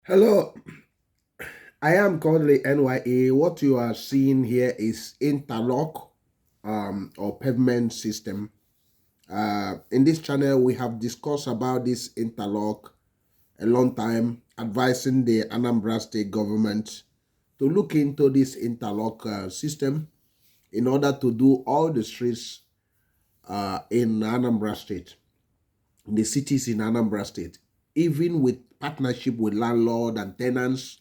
Hello, I am Kodili-nye. What you are seeing here is interlock or pavement system. In this channel, we have discussed about this interlock a long time, advising the Anambra State government to look into this interlock system in order to do all the streets in Anambra State, the cities in Anambra State, even with partnership with landlord and tenants.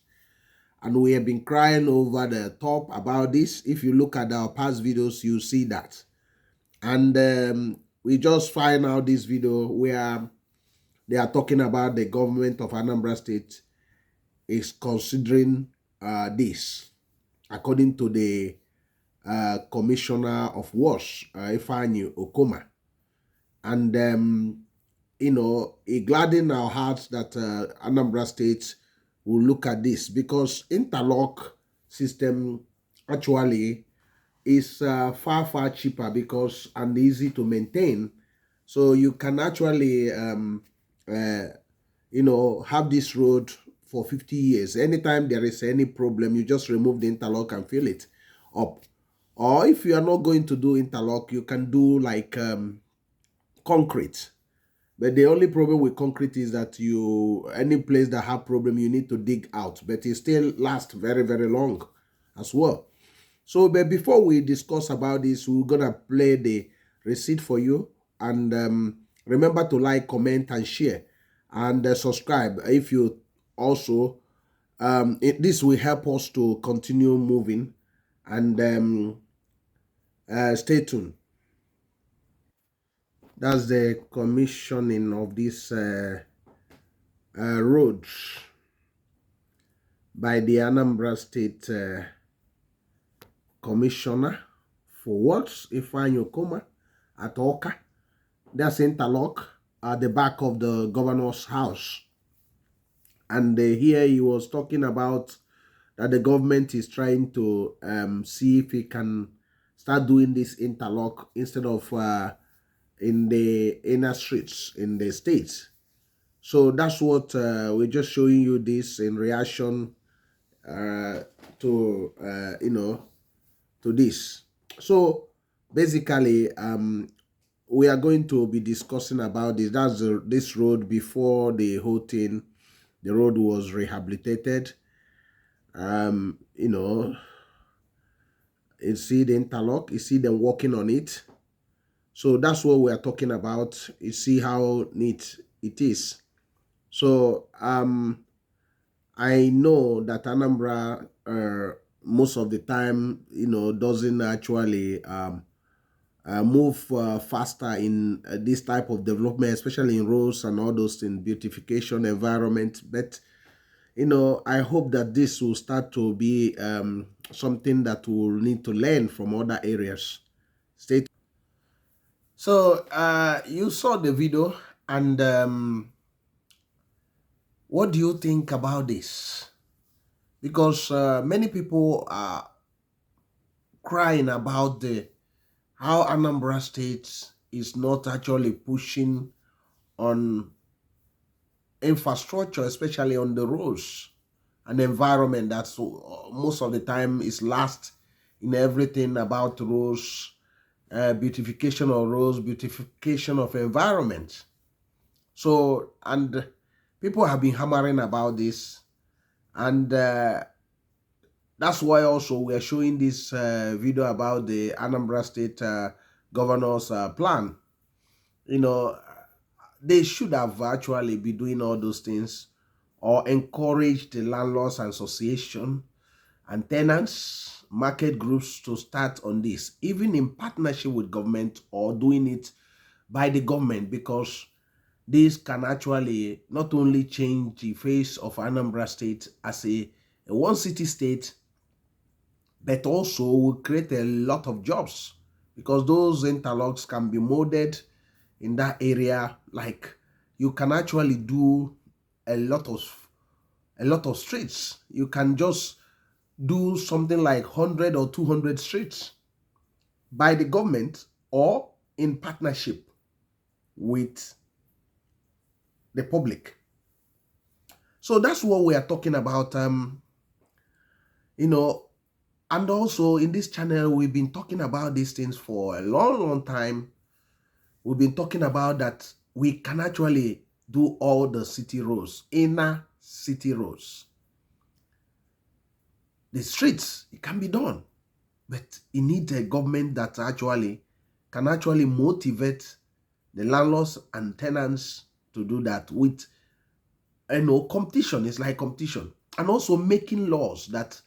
And we have been crying over the top about this. If you look at our past videos, you see that. And we just find out this video where they are talking about the government of Anambra State is considering this, according to the Commissioner of Works, Ifeanyi Okoma. And, it gladdened our hearts that Anambra State will look at this, because interlock system actually is far cheaper because and easy to maintain. So you can actually have this road for 50 years. Anytime there is any problem, you just remove the interlock and fill it up. Or if you are not going to do interlock, you can do like concrete. But the only problem with concrete is that any place that have problem, you need to dig out. But it still lasts very long as well. So, but before we discuss about this, we're gonna play the receipt for you. And remember to like, comment, and share, and subscribe if you also. This will help us to continue moving, and stay tuned. That's the commissioning of this roads by the Anambra State Commissioner for Works, Ifeanyi Okoma, at Oka. That's interlock at the back of the governor's house. And here he was talking about that the government is trying to see if he can start doing this interlock instead of in the inner streets in the states. So that's what we're just showing you this in reaction to to this. So basically, we are going to be discussing about this. That's this road before the whole thing. The road was rehabilitated. You see the interlock. You see them working on it. So that's what we are talking about. You see how neat it is. So I know that Anambra most of the time, doesn't actually move faster in this type of development, especially in roads and all those in beautification, environment. But I hope that this will start to be something that we'll need to learn from other areas. Stay tuned. So you saw the video, and what do you think about this? Because many people are crying about how Anambra State is not actually pushing on infrastructure, especially on the roads and environment. That's most of the time is last in everything about roads, beautification of roads, beautification of environment. So, and people have been hammering about this, and that's why also we are showing this video about the Anambra State governor's plan. They should have actually been doing all those things, or encourage the landlords and association and tenants, market groups to start on this, even in partnership with government or doing it by the government, because this can actually not only change the face of Anambra State as a one city state, but also will create a lot of jobs, because those interlocks can be molded in that area. Like, you can actually do a lot of streets. You can just do something like 100 or 200 streets by the government or in partnership with the public. So that's what we are talking about. You know, and also in this channel, we've been talking about these things for a long, long time. We've been talking about that we can actually do all the city roads, inner city roads. The streets, it can be done, but it needs a government that actually can actually motivate the landlords and tenants to do that with, competition. It's like competition, and also making laws that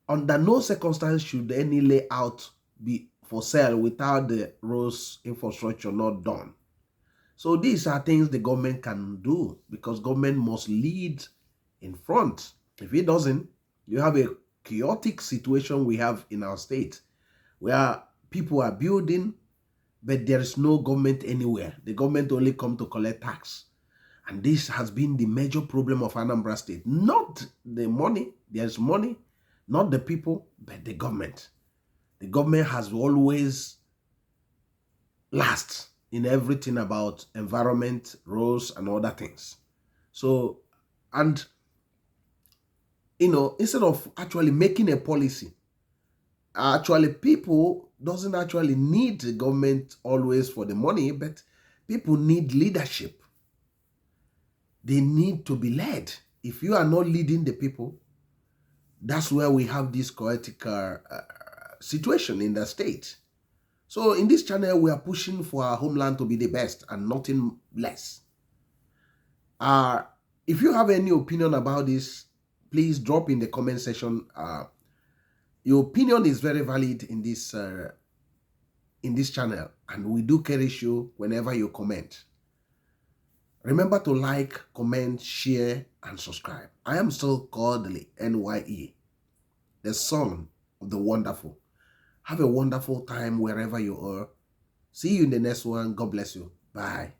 under no circumstance should any layout be for sale without the roads infrastructure not done. So these are things the government can do, because government must lead in front. If it doesn't, you have a chaotic situation we have in our state where people are building, but there is no government anywhere. The government only come to collect tax. And this has been the major problem of Anambra State. Not the money, there's money, not the people, but the government. The government has always last in everything about environment, roads, and other things. So, and instead of actually making a policy, actually people doesn't actually need the government always for the money, but people need leadership. They need to be led. If you are not leading the people, that's where we have this chaotic situation in the state. So in this channel, we are pushing for our homeland to be the best and nothing less. If you have any opinion about this, please drop in the comment section. Your opinion is very valid in this channel, and we do cherish you whenever you comment. Remember to like, comment, share, and subscribe. I am still Kodili-nye, the son of the wonderful. Have a wonderful time wherever you are. See you in the next one. God bless you. Bye.